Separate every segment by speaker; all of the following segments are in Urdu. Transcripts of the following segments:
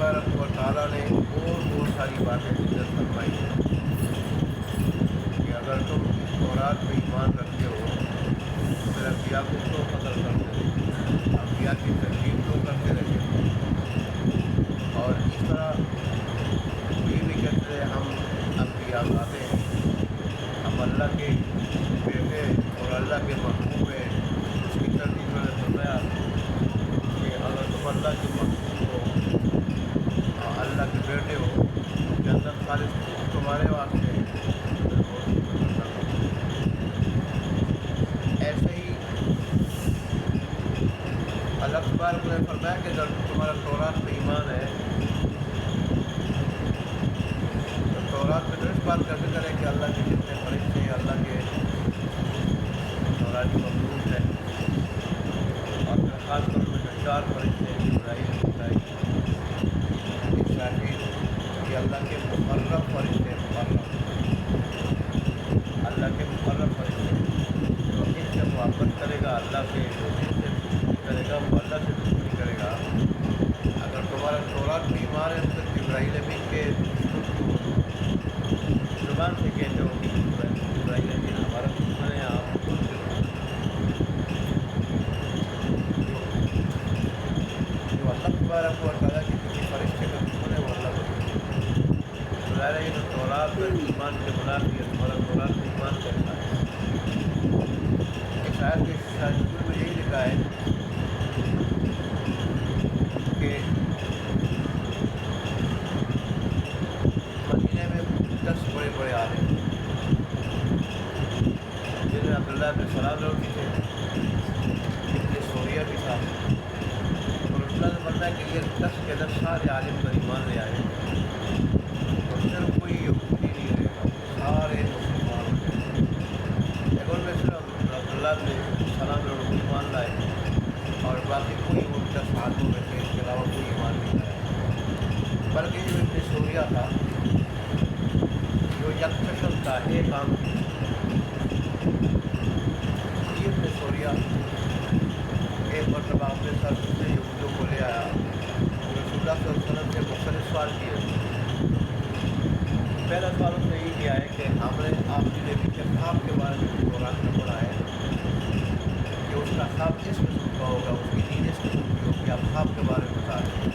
Speaker 1: تبارک و تعالیٰ نے اور بہت ساری باتیں ذکر فرمائی ہیں کہ اگر تم اس تورات پہ ایمان رکھتے ہو تو پھر انبیاء کو کیوں قتل کرتے رہے، انبیاء کی تکلیف کیوں کرتے رہے، اور اس طرح یہ بھی کہتے رہے ہم انبیاء آتے ہیں، ہم اللہ کے بیٹے اور اللہ کے محبوب ہیں۔ اس کی تردید میں نے فرمایا کہ اگر تم اللہ کے محبوب ہو، اللہ کے بیٹے ہو، جنت خالص تمہارے واسطے ہے۔ ایسے ہی اللہ تبارک نے فرمایا کہ اگر تمہارا تورات پہ ایمان ہے تو تورات میں تو اس بات کا ذکر ہے کہ اللہ کے جتنے فرشتے ہیں اللہ کے تورات مخلوق ہے، اور پھر خاص طور پہ جو 4 فرشتے ہیں جبرائیل، میکائیل، اسرافیل، یہ اللہ کے مقرب فرشتے ہیں، اللہ کے مقرب فرشتے ہیں۔ تو ان سے محبت کرے گا اللہ سے، جو ان سے کرے گا وہ اللہ سے دشمنی کرے گا۔ اگر تمہارا تورات میں ایمان ہے تو جبرائیل امین کے زبان سے کہتے ہو کہ جبرائیل امین ہمارا دشمن ہے، آپ خود جو اللہ تبارک و تعالیٰ کی کسی فرشتے کا دشمن ہے وہ اللہ کا دشمن ہے۔ ظاہر ہے کہ تورات پر ایمان کے منافی ہے، تمہارا تورات میں ایمان کرتا ہے۔ ایک آیت کے شاہد میں یہی لکھا ہے کہ مدینے میں 10 بڑے بڑے عالم جن میں عبداللہ بن سلام لوگ تھے، ابن سوریہ بھی تھا، اور اللہ نے فرمایا کہ یہ 10 کے 10 سارے عالم پر ایمان لے آئے، اور صرف کوئی یہودی نہیں رہے گا، سارے مسلمان ہو گئے۔ ایک ان میں صرف عبداللہ بن سلام لوگ ایمان لائے، اور باقی کوئی ان 10 عالموں میں سے اس کے علاوہ کوئی ایمان نہیں لایا، بلکہ جو ابن سوریہ تھا جو یک چشم تھا، ایک آنکھ تھی، یہ ابن سوریہ ایک مرتبہ اپنے ساتھ دوسرے یہودیوں کو لے آیا، رسول اللہ صلی اللہ علیہ وسلم سے مختلف سوال کیے۔ پہلا سوال اس نے یہ کیا ہے کہ ہم نے آپ کی نبی کے خواب کے بارے میں قرآن میں پڑھا ہے کہ اس کا خواب اس قسم کا ہوگا، اس کی دین اس قسم کی ہوگی، آپ خواب کے بارے میں بتا رہے ہیں۔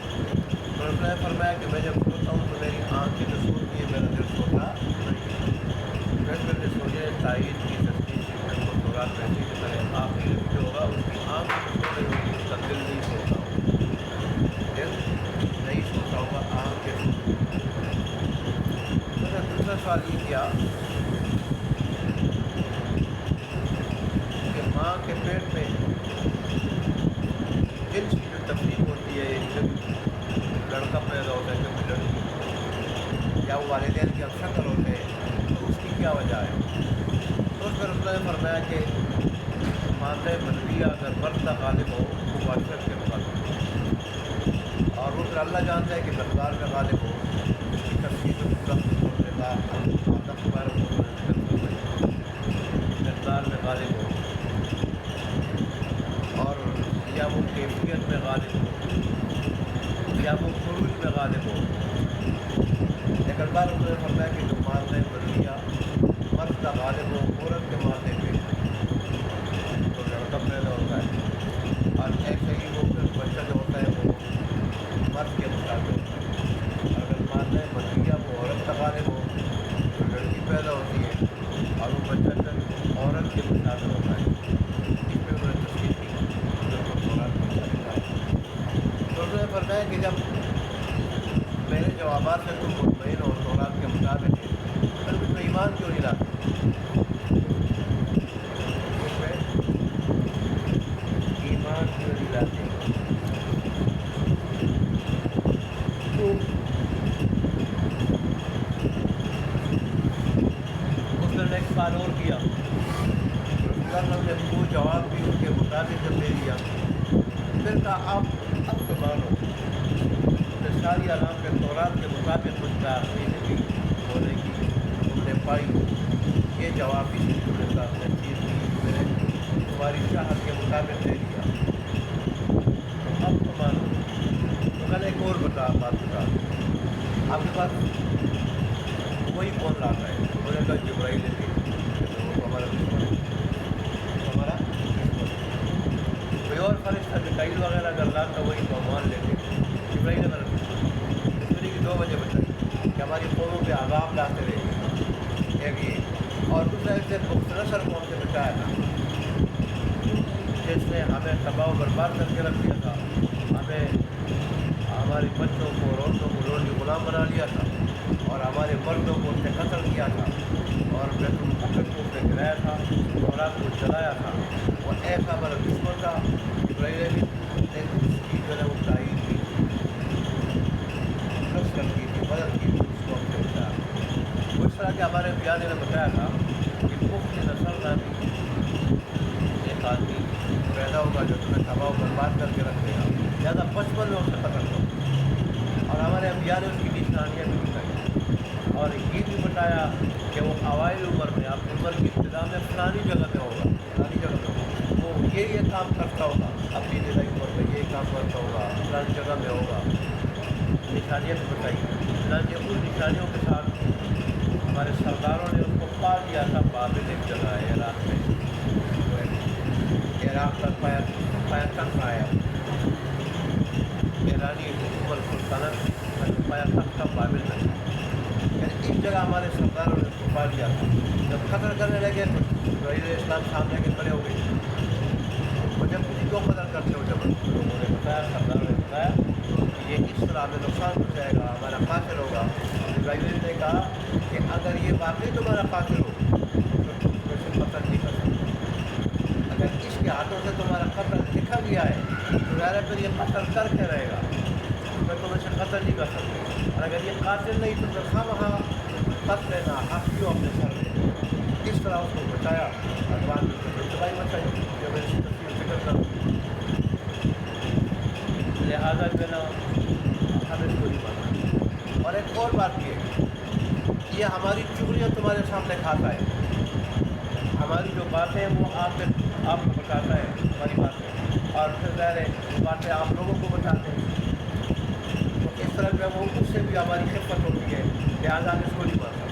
Speaker 1: تو اس نے فرمایا کہ میں جب سوتا ہوں تو میری آنکھ کی جو سوتی ہے میرا دل سوتا نہیں۔ پھر میرے سونے تائید کی تصدیق کی کہ وہ تورات میں ایسی کہ میں آخری نبی جو ہوگا اس کی آنکھ تو سو رہی ہوگی، اس کا دل نہیں سوتا ہوگا، دل نہیں سوتا ہوگا، آنکھ کے سوتی ہوگی۔ تو نے دوسرا سوال یہ کیا کہ ماں کے پیٹ میں جنس کی جو تفریق ہوتی ہے، جب لڑکا پیدا ہوتا ہے جب لڑکی، یا وہ والدین کے شکل ہوتے ہیں، تو اس کی کیا وجہ ہے؟ تو اس پر نے فرمایا کہ مادہ بدویہ اگر مرد کا غالب ہو تو معاشرت کے مطابق، اور وہ پھر اللہ جانتا ہے کہ مقدار میں غالب ہو، اس کی تفصیل مقدار میں غالب ہو، اور یا وہ کیفیت میں غالب ہو، یا وہ خروج میں غالب ہو۔ لیکن بار انہوں نے فرمایا کہ جو مادہ بدویہ مرد کا غالب ہو عورت کے مادے پہ تو لڑکا پیدا ہوتا ہے، اور ایسے ہی وہ پھر بچہ جو ہوتا ہے وہ مرد کے مطابق ہوتا ہے۔ اگر مادہ بدویہ وہ عورت کا غالب ہو تو لڑکی پیدا ہوتی ہے، اور وہ بچہ پھر عورت کے مطابق ہوتا ہے۔ اس پہ انہوں نے تصدیق کی جو تورات میں لکھا ہے۔ تو انہوں نے فرمایا کہ جب میرے جوابات سے تم مطمئن ہو تورات کے مطابق ہے، پھر اس میں ایمان کیوں نہیں لاتے؟ اس میں ایمان کیوں نہیں لاتے؟ تو اس نے ایک سوال اور کیا، رسول نے وہ جواب بھی ان کے مطابق جب دے دیا، پھر کہا آپ اب تو مانو، ساری علام کے تورات کے مطابق کچھ آخری نبی ہونے کی تم نے پائی، یہ جواب بھی تم نے ساتھ میں چیز کی، میں نے تمہاری چاہت کے مطابق دے دیا، تو اب تو مانو۔ تو کل ایک اور بتا بات بتا آپ کے پاس کوئی فون لاتا ہے انہوں نے کہا جبرائیل ہے تو وہ ہمارا دشمن ہے، ہمارا دشمن ہے۔ کوئی اور فرشتہ میکائیل وغیرہ اگر لاتا وہی تو مان لیتے، جبرائیل ہمارا دشمنی کی 2 وجہ بتائی کہ ہماری قوموں پہ عذاب لاتے رہے ایک یہ، اور دوسرا اس نے مختصر قوم سے بچایا تھا جس نے ہمیں تباہ و برباد کر کے رکھ دیا تھا، ہمیں ہمارے بچوں کو اور عورتوں کو لوٹ کے غلام بنا لیا تھا، اور ہمارے مردوں کو اس نے قتل کیا تھا، اور بیت المقدس کو اس نے گرایا تھا، تورات کو جلایا تھا۔ وہ ایسا ہمارا دشمن تھا، ابراہیم نے اس کی جو ہے وہ تائید کی، نصرت کی تھی، مدد کی تھی، اس کو ہم نے بتایا۔ اس طرح کہ ہمارے بیان نے بتایا تھا کہ مفت نسل نامی ایک آدمی پیدا ہوگا جو تمہیں تباہ و برباد کر کے رکھ دے گا، لہٰذا 55 میں اس سے قتل کرو۔ اور ہمارے انبیاء نے اس کی نشانیاں بھی بتائی، اور یہ بھی بتایا کہ وہ اوائل عمر میں، آپ عمر کی ابتدا میں فلانی جگہ میں ہوگا، فلانی جگہ میں ہوگا، وہ یہ کام کرتا ہوگا، اپنی ابتدائی عمر میں یہ کام کرتا ہوگا، فلانی جگہ میں ہوگا، نشانیاں بھی بتائی۔ چنانچہ ان نشانیوں کے ساتھ ہمارے سرداروں نے اس کو پا دیا تھا، بابل ایک جگہ ہے عراق میں، عراق تک پایا تک آیا، ایرانی حکومت سلطنت پایا تک تھا بابل میں، یعنی اس جگہ ہمارے سرداروں نے اس کو پا دیا تھا۔ جب قتل کرنے لگے تو ابراہیم اسلام سامنے کے کھڑے ہو گئے، وہ جب کسی کو قتل کرتے ہو، جب لوگوں نے بتایا، سرداروں نے بتایا کہ یہ اس طرح ہمیں نقصان پہنچائے گا، ہمارا قاتل ہوگا، ابراہیم نے کہا کہ اگر یہ واقعی تمہارا قاتل ہو تو تم اسے قتل نہیں کر سکتے، اگر اس کے ہاتھوں سے تمہارا قتل لکھا گیا ہے تو ظاہر ہے پھر یہ قتل کر کے رہے گا، پھر تم اسے قتل نہیں کر سکتے، اور اگر یہ قاتل نہیں تو پھر خواہ قتل لینا حق کیوں اپنے سر لے۔ اس طرح اس کو بچایا، اور بعد میں دوائی بچائی جو میں اس کی تفصیل ذکر کروں، لہٰذا جو ہے نا ہم اس کو نہیں مانتے۔ اور ایک اور بات یہ ہماری چغلیاں تمہارے سامنے کھاتا ہے، ہماری جو باتیں وہ آپ کو بتاتا ہے ہماری باتیں، اور پھر ظاہر ہے وہ باتیں آپ لوگوں کو بتاتے ہیں، تو اس طرح جو ہے وہ اس سے بھی ہماری خدمت ہوتی ہے، لہٰذا ہم اس کو نہیں مانتا۔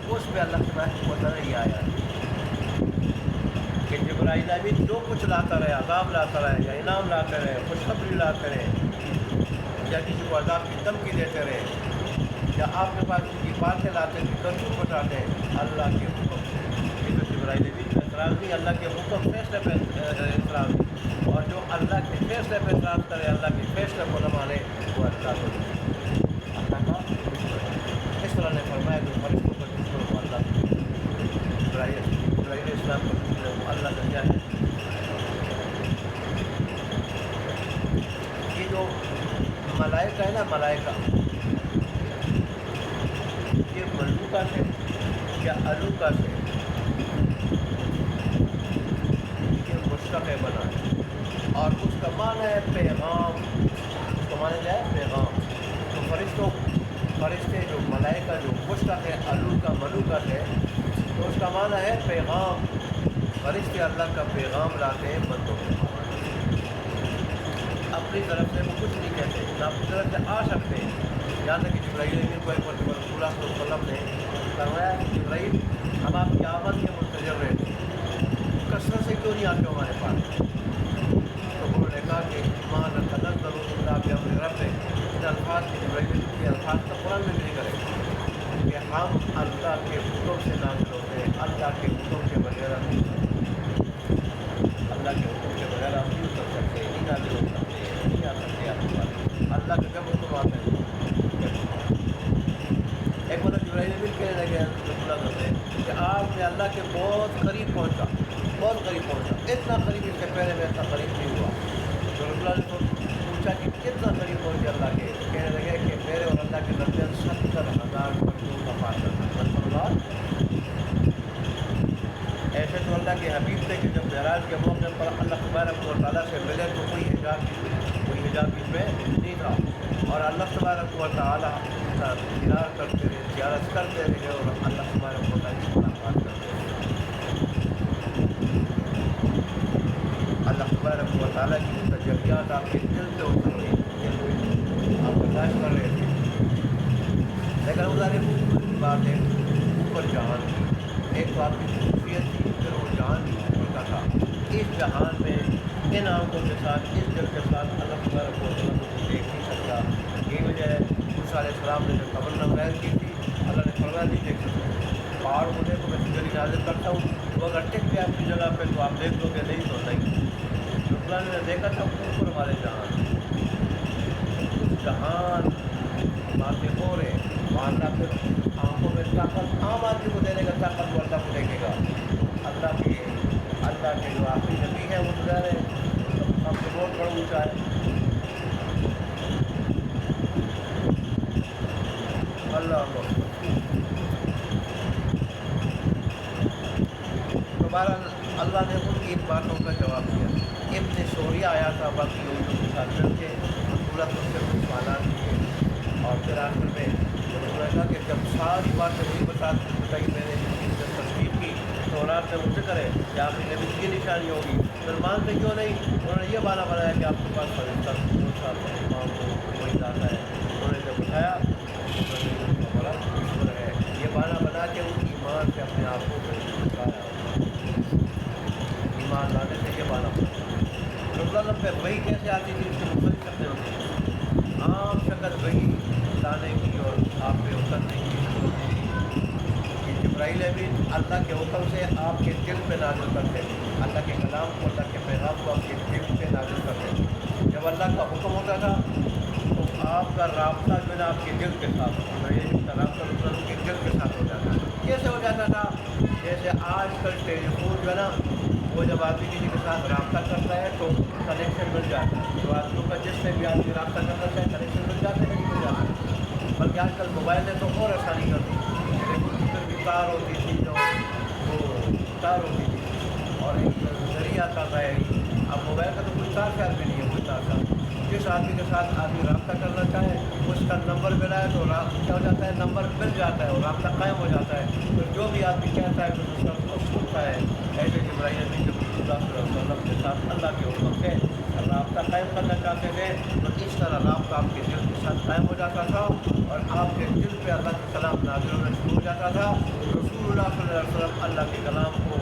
Speaker 1: اس پہ اللہ سبحانہ کو نظر یہ آیا کہ جبرائیل امین جو کچھ لاتا رہے، عذاب لاتا رہے یا انعام لاتے رہے، خوشخبری لاتے رہے، یا کسی کو عذاب کی دھمکی دیتے رہے، یا آپ کے پاس کی باتیں لاتے ہیں، کرتوت بتاتے ہیں، اللہ کے حکم سے۔ یہ تو جبرائیل امین کا اعتراض نہیں، اللہ کے حکم فیصلے پہ اعتراض نہیں، اور جو اللہ کے فیصلے پہ اعتراض کرے، اللہ کے فیصلے کو نہ مانے، وہ اللہ کا اس طرح نے فرمایا کہ فرشتوں کا دشمن کو اللہ ابراہیم اسلام کا دشمن وہ اللہ کا کیا ہے۔ یہ جو ملائکہ ہے نا، ملائکہ یہ ملوکہ سے یا الوکہ سے یہ مشتق بنا ہے، اور اس کا معنی ہے پیغام، اس کا معنی کیا ہے؟ پیغام۔ تو فرشتے جو ملائکہ جو مشتق ہے الوکہ ملوکہ ہے، تو اس کا معنی ہے پیغام، فرشتے اللہ کا پیغام لاتے ہیں بندوں کے پاس، اپنی طرف سے وہ کچھ نہیں کہتے، نہ اپنی طرف سے آ سکتے ہیں۔ یہاں تک کہ جبرائیل امین کو ایک مرتبہ رسول اللہ صلی اللہ علیہ وسلم نے فرمایا کہ جبرائیل ہم آپ کی آمد کے منتظر رہتے ہیں، کثرت سے کیوں نہیں آتے ہو ہمارے پاس؟ تو انہوں نے کہا کہ ماں نتنزل الا بامر ربک، ان الفاظ کے جبرائیل کے الفاظ کا قرآن میں بھی ذکر ہے کہ ہم اللہ کے حکم سے نازل ہوتے ہیں، اللہ کے حکم کے بغیر ہم نہیں کر سکتے، اللہ کے حکم کے بغیر ہم نہیں کر سکتے، نہیں نازل ہو سکتے، نہیں آ سکتے آپ کے پاس، اللہ کا جب حکم آتا ہے۔ ایک مطلب جبرائیل امین کہنے لگے رسول اللہ سے کہ آج میں اللہ کے بہت قریب پہنچا، بہت قریب پہنچا، اتنا قریب اس سے پہلے میں اتنا قریب نہیں ہوا۔ تو رسول اللہ نے پوچھا کہ کتنا قریب پہنچے اللہ کے؟ کہنے لگے کہ میرے اور اللہ کے درمیان 70,000 پردوں کا فاصلہ تھا، 70,000۔ ایسے تو اللہ کے حبیب تھے کہ جب معراج کے موقع پر اللہ تبارک و تعالیٰ سے ملے تو کوئی حجاب اس میں نہیں تھا، اور اللہ تبارک و تعالیٰ کا دیدار کرتے رہے، زیارت کرتے رہے، اور اللہ تبارک و تعالیٰ کی ملاقات کرتے رہے۔ اللہ تبارک و تعالیٰ کی تجلیات آپ کے دل پہ اتر رہی ہیں، ساتھ ایک اوپر جہان تھی، ایک تو آپ کی خصوصیت تھی، پھر وہ جہان بھی اوپر کا تھا۔ اس جہان میں ان آنکھوں کے ساتھ، اس دل کے ساتھ اللہ تبارک و تعالیٰ کو دیکھ نہیں سکتا۔ یہ وجہ ہے موسیٰ علیہ السلام نے جو قبر نمرود کی تھی، اللہ نے فرمایا نہیں دیکھ سکتے، پہاڑ کو دیکھو میں تجھے نازل کرتا ہوں، وہ اگر ٹک گیا اپنی جگہ پہ تو آپ دیکھ لو گے، نہیں تو نہیں۔ جو اللہ نے دیکھا تھا اوپر والے جہان، اس جہان باتیں ہو رہے وہاں اللہ پھر آنکھوں میں طاقت عام آدمی کو دینے کا طاقت وہ اللہ کو دیکھے گا۔ اللہ کے جو آخری نبی ہے وہ گزار ہے، ہم سے بہت بڑا اونچا ہے۔ اللہ کو دوبارہ اللہ نے ان کی ان باتوں کا جواب دیا۔ ابن سوریہ آیا تھا باقی لوگوں کے ساتھ مل کے سورت ان سے کچھ سوالات کیے، اور پھر آخر میں انہوں نے کہا کہ جب ساری باتیں وہی بتائی میں نے جب تصدیق کی تو رات میں مجھ سے کرے کہ آپ کی نبی کی نشانی ہوگی، پھر مانتے کیوں نہیں؟ انہوں نے یہ بہانہ بنایا کہ آپ کے پاس فرشتہ امام کو وہی لاتا ہے۔ انہوں نے جب اٹھایا بڑا مشکل ہے، یہ بہانہ بنا کے ان ایمان سے اپنے آپ کو بچایا، ایمان لانے سے یہ بہانہ بنا۔ اللہ پہ وہی کیسے آتی تھی، اس کے مختلف شکلیں ہوتی ہیں، عام شکل وہی لانے کی اور آپ پہ اترنے کی کہ جبرائیل امین اللہ کے حکم سے آپ کے دل پہ نازل کرتے ہیں، اللہ کے کلام کو، اللہ کے پیغام کو آپ کے دل پہ نازل کرتے ہیں۔ جب اللہ کا حکم ہوتا تھا تو آپ کا رابطہ جو ہے نا آپ کے دل کے ساتھ ہوتا ہے، جبرائیل کا رابطہ مطلب کے دل کے ساتھ ہو جاتا ہے۔ کیسے ہو جاتا تھا؟ جیسے آج کل ٹیلی فون جو ہے نا، وہ جب آدمی کسی کے ساتھ رابطہ کرتا ہے تو کنیکشن مل جاتا ہے، جو آدمیوں کا جس سے بھی آدمی رابطہ کرنا چاہے کنیکشن مل جاتا ہے، نہیں مل جاتا ہے۔ بلکہ آج کل موبائل نے تو اور آسانی کر دی، پھر بھی تار ہوتی تھی جو وہ تار ہوتی تھی اور ایک ذریعہ آتا تھا۔ اب موبائل کا تو کوئی تار خیال بھی نہیں ہے، کوئی تار کا جس آدمی کے ساتھ آدمی رابطہ کرنا چاہے اس کا نمبر ملا ہے تو کیا ہو جاتا ہے، نمبر مل جاتا ہے اور رابطہ قائم ہو جاتا ہے۔ تو جو بھی آدمی کہتا ہے تو اس کا سنتا ہے۔ ایسے جبرائیل امین جب رسول اللہ صلی اللہ علیہ وسلم کے ساتھ اللہ کے حکم سے رابطہ قائم کرنا چاہتے تھے تو اس طرح رابطہ آپ کے دل کے ساتھ قائم ہو جاتا تھا اور آپ کے دل پہ اللہ کا کلام نازل ہونا شروع ہو جاتا تھا۔ رسول اللہ صلی اللہ علیہ وسلم اللہ کے کلام کو،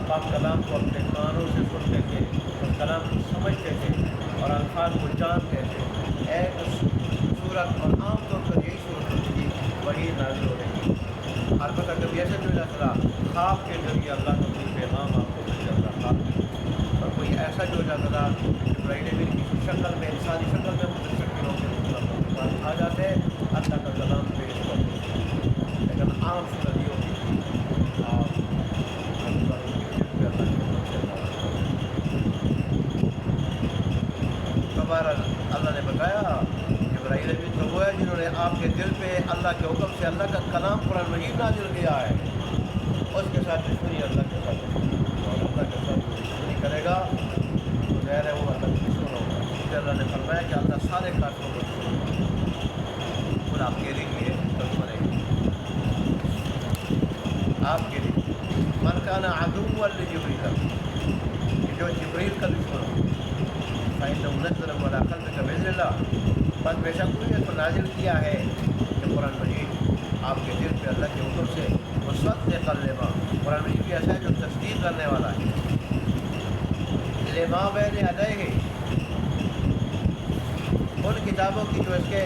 Speaker 1: پاک کلام کو اپنے کانوں سے سنتے تھے اور کلام کو سمجھتے تھے اور الفاظ کو جانتے تھے۔ ایک صورت اور عام طور پر یہی صورت ہوتی تھی، وہی نازل ہو رہی تھی۔ البتہ کبھی ایسے بھی ہو جاتا تھا خواب کے ذریعے اللہ کا کوئی پیغام آپ کو مل جاتا خواب، اور کوئی ایسا جو ہو جاتا تھا جبرائیل امین کی شکل میں، انسانی شکل میں مختلف شکلوں کے پاس آ جاتے اللہ کا کلام پیش کرتے، لیکن عام شکل یہ ہوتی تھی آپ دوبارہ اللہ نے بتایا جبرائیل امین تو وہ ہے جنہوں نے آپ کے دل پہ اللہ کے حکم سے اللہ کا کلام قرآن مجید نازل کیا ہے، اس کے ساتھ دشمنی اللہ کے ساتھ اور اللہ کے ساتھ دشمنی کرے گا تو ظاہر ہے وہ اللہ کا دشمن ہوگا۔ اس لیے اللہ نے فرمایا کہ اللہ سارے کافروں کو دشمن ہوگا، خود آپ کے لیے دشمن ہے، آپ کے لیے من کان عدوا لجبریل، جو جبریل کا دشمن ہو، فإنه نزل على قلبك بإذن الله، بس بے شک انہوں نے تو نازل کیا ہے کہ قرآن مجید آپ کے دل پہ اللہ کے حکم سے مصدقا لما، قرآن مجید بھی ایسا ہے جو تصدیق کرنے والا ہے، لما بین یدیہ، ان کتابوں کی جو اس کے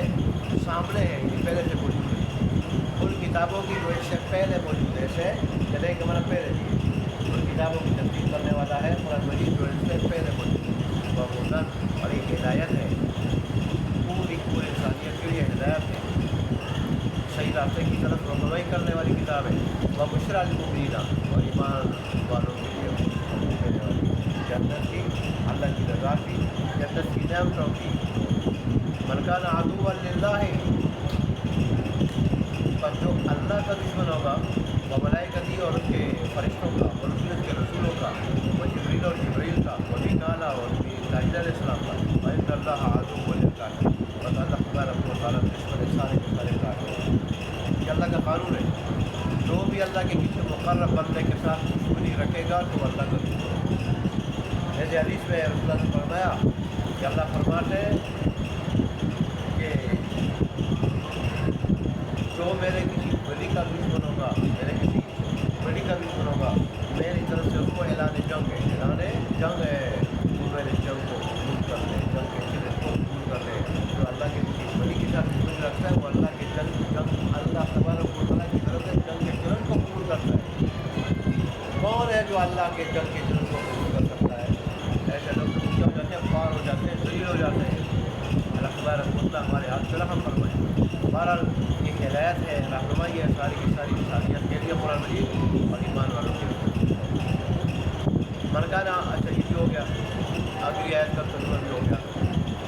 Speaker 1: سامنے ہے، یہ پہلے سے موجود ہے، ان کتابوں کی جو اس سے پہلے موجود ہے، اسے یدیہ کے معنی پہلے دی، ان کتابوں کی تصدیق کرنے والا ہے قرآن مجید جو اس سے پہلے موجود ہے، اور ایک ہدایت ہے، پوری انسانیت کے لیے ہدایت ہے، صحیح راستے کی طرف رہنمائی کرنے والی کتاب ہے، وبشریٰ للمؤمنین، اور ایمان والوں کے لیے خوشخبری دینے والی جنت کی، اللہ کی رضا کی، جنت کی نعمتوں کی۔ من کان عدوا للہ، پر جو اللہ کا دشمن ہوگا، وملائکتہ اور اس کے فرشتوں کا، اور اس کے رسولوں کا، وجبریل اور جبریل کا، ومیکائیل اور میکائیل علیہ السلام کا، وإن اللہ عدو للکافرین، بس اللہ تبارک و تعالیٰ دشمن سارے کے سارے کافر ہیں۔ یہ اللہ کا قانون ہے، جو بھی اللہ کے کسی مقرب بندے کے ساتھ دشمنی رکھے گا تو اللہ کا دشمن ہے۔ جیسے حدیث میں رسول اللہ نے فرمایا کہ اللہ فرماتے ہیں کہ جو میرے کسی ولی کا خدا رحمۃ اللہ ہمارے ہاتھ سے رحم فرمائے. بہرحال یہ ہدایت ہے، رہنمائی ہے ساری کی ساری انسانیت کے لیے قرآن مجید اور ایمان والوں کے لیے. مرکانہ اچھا یہ بھی ہو گیا، آخری آیت کا ترجمہ بھی ہو گیا.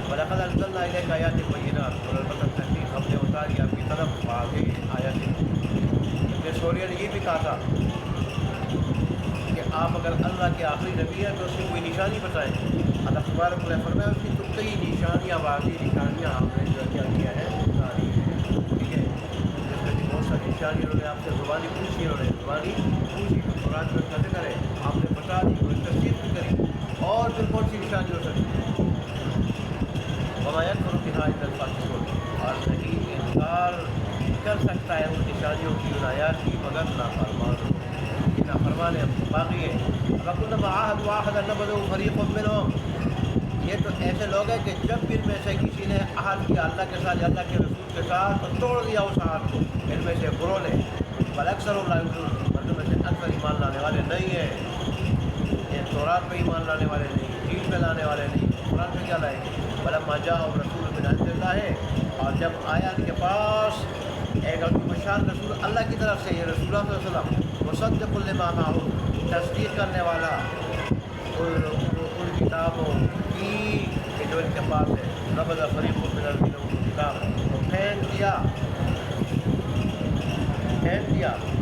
Speaker 1: وَلَقَدْ أَنزَلْنَا إِلَيْكَ آيَاتٍ بَيِّنَاتٍ، اور البتہ تحقیق ہم نے اتاری آپ کی طرف واضح آیات. ابن سوریہ نے یہ بھی کہا تھا کہ آپ اگر اللہ کے آخری نبی ہیں تو اس کی کوئی نشانی بتائیں. اللہ تبارک و تعالیٰ فرمایا اس کی تو کئی نشانیاں، واضح نشانیاں آپ نے جو کیا کیا ہے اتاری ہے. ٹھیک ہے، جس میں کہ بہت ساری نشانیاں انہوں نے آپ سے زبانی پوچھی، انہوں نے زبانی پوچھی تو قرآن میں کا ذکر ہے، آپ نے بتا دی، کوئی تفسیر بھی کری. اور پھر کون سی نشانی ہو سکتی ہے؟ وَمَا يَكْفُرُ بِهَا إِلَّا الْفَاسِقُونَ، اور نہیں انکار کر سکتا ہے ان نشانیوں کی، ان آیات کی، مگر نافرمان. یہ نافرمان باقی ہے. وَكُلَّمَا عَاهَدُوا عَهْدًا نَبَذَهُ فَرِيقٌ مِّنْهُمْ، یہ تو ایسے لوگ ہیں کہ جب ان میں سے کسی نے عہد کیا اللہ کے ساتھ، اللہ کے رسول کے ساتھ، تو توڑ دیا اس عہد کو. ان میں سے گروہ نے، بل اکثر لا یؤمنون، مردوں میں سے اکثر ایمان لانے والے نہیں ہیں. یہ تورات پہ ایمان لانے والے نہیں، انجیل پہ لانے والے نہیں، قرآن پہ کیا لائیں گے؟ فلما جاءهم رسول من عند اللہ ہے، اور جب آیا ان کے پاس ایک بشار رسول اللہ کی طرف سے، یہ رسول اللہ صلی اللہ علیہ وسلم مصدق لما معهم، تصدیق کرنے والا ان کتابوں کی کہ جو ان کے پاس ہے. نبذ فریق من الذین اوتوا الکتاب، تو پھینک دیا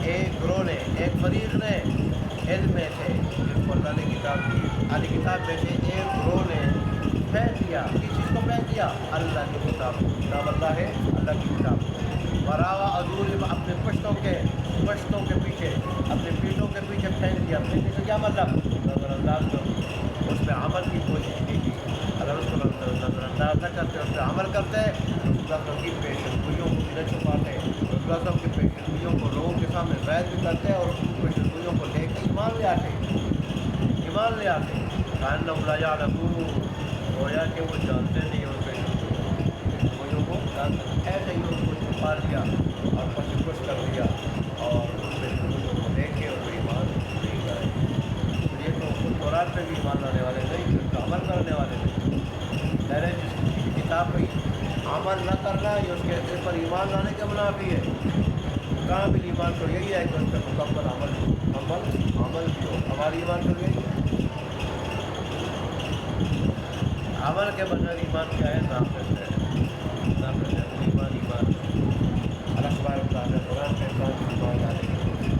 Speaker 1: ایک گروہ نے، ایک فریق نے، علم میں سے جن کو اللہ نے کتاب دی، علی کتاب میں سے ایک گروہ نے پھینک دیا. کس چیز کو پھینک دیا؟ اللہ کی کتاب. کتاب اللہ ہے، اللہ کی کتاب. وراء ظہورہم، اپنے پشتوں کے پیچھے، اپنے پیٹھوں کے پیچھے پھینک دیا. پھینکنے سے کیا مطلب؟ نظر انداز کر، اس پہ عمل کی کوشش کی. اگر اس کو نظر انداز نہ کرتے، اس پہ عمل کرتے، رسول اللہ کی پیشن گوئیوں کو بھی نہ چھپاتے، رسول اللہ کی پیشن گوئیوں کو لوگوں کے سامنے بیان بھی کرتے، اور پیشن گوئیوں کو لے کے ایمان لے آتے. کأنہم لا یعلمون، گویا کہ وہ جانتے نہیں ان پیشن گوئیوں کو جانتے. ایسے ہی ان کو چھپا دیا اور پس کچھ کر دیا، اور ان پیشن گوئیوں کو لے کے ان کو ایمان نہیں کرے. یہ تو خود تورات پہ بھی ایمان لانے والے نہیں، اس کا عمل کرنے والے نہیں. پہلے جس کتاب پہ عمل نہ کرنا یہ اس کے پر ایمان لانے کے منافی ہے. کامل ایمان تو یہی ہے کہ اس پہ مکمل عمل بھی ہو. ہماری ایمان تو یہی ہے. عمل کے بغیر ایمان کیا ہے؟ ناقص ہے. ایمان اللہ تبارک و تعالیٰ نے قرآن کے انسان کی ایمان لانے کی کوشش.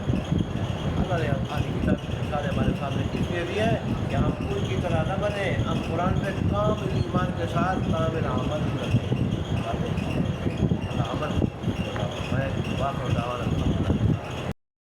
Speaker 1: اللہ نے آدھی کتاب کی مثال ہمارے سامنے اس لیے دی ہے کہ ہم ان کی طرح نہ بنے، ہم قرآن پہ کامل ایمان کے ساتھ کامل عمل کریں. اللہ عمل واقع دعوانا